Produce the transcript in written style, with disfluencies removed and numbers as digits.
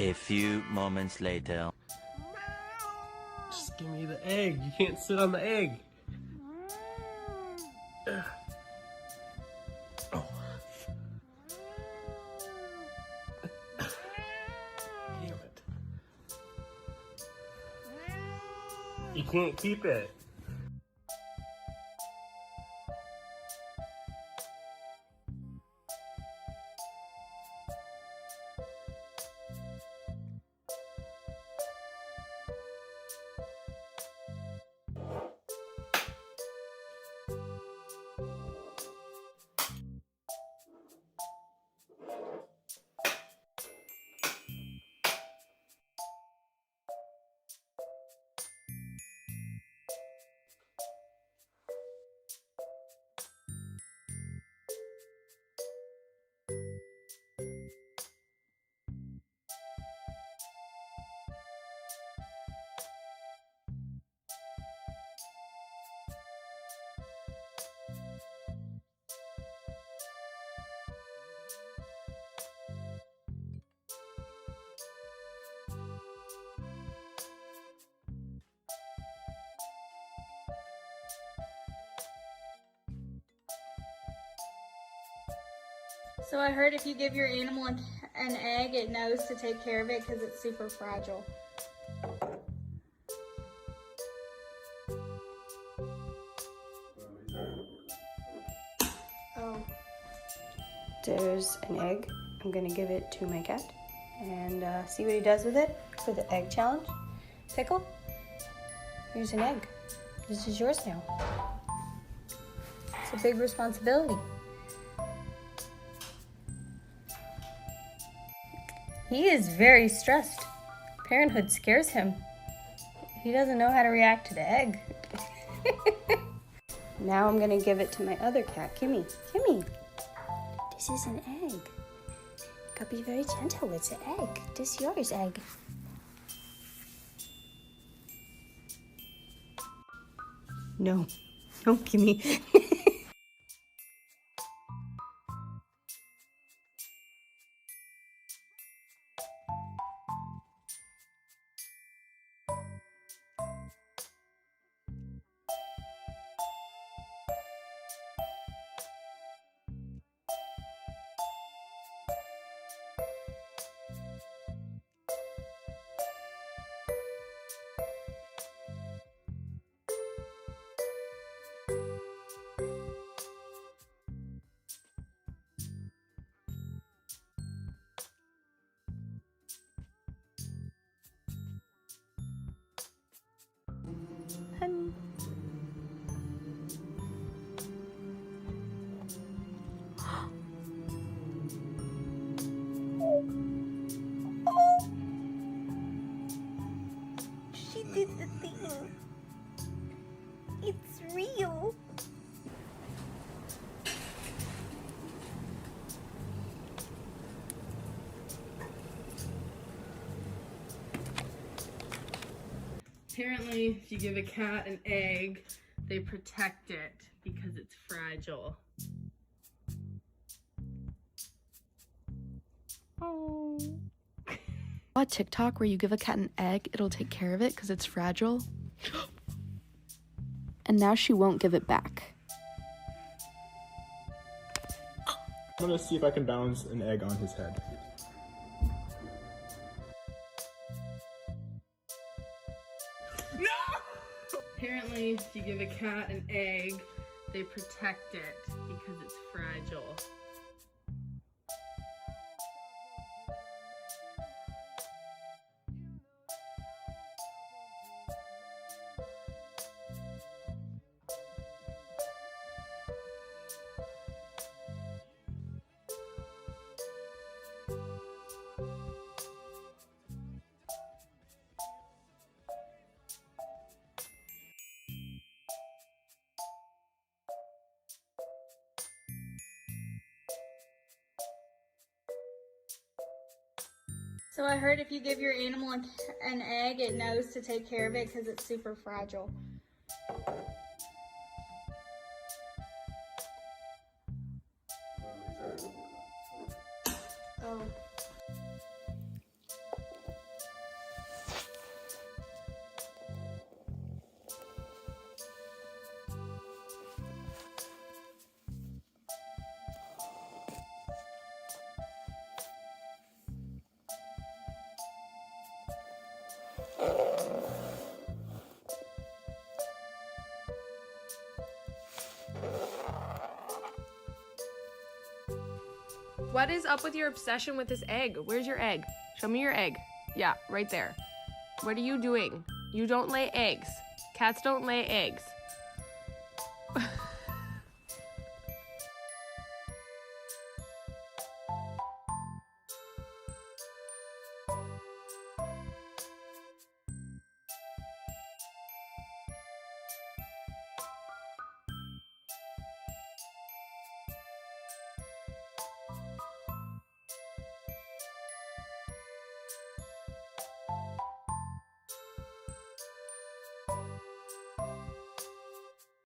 A few moments later. Just give me the egg. You can't sit on the egg. Ugh. Oh. Damn it. You can't keep it. So I heard if you give your animal an egg, it knows to take care of it because it's super fragile. Oh. There's an egg. I'm gonna give it to my cat and see what he does with it for the egg challenge. Pickle, here's an egg. This is yours now. It's a big responsibility. He is very stressed. Parenthood scares him. He doesn't know how to react to the egg. Now I'm gonna give it to my other cat, Kimmy. Kimmy, this is an egg. Gotta be very gentle, it's an egg. This is yours, egg. No, no, Kimmy. Honey. She did the thing. It's real. Apparently, if you give a cat an egg, they protect it because it's fragile. Oh. A TikTok where you give a cat an egg, it'll take care of it because it's fragile. And now she won't give it back. I'm gonna see if I can balance an egg on his head. Apparently, if you give a cat an egg, they protect it because it's fragile. So I heard if you give your animal an egg, it knows to take care of it because it's super fragile. Oh. What is up with your obsession with this egg? Where's your egg? Show me your egg. Yeah, right there. What are you doing? You don't lay eggs. Cats don't lay eggs.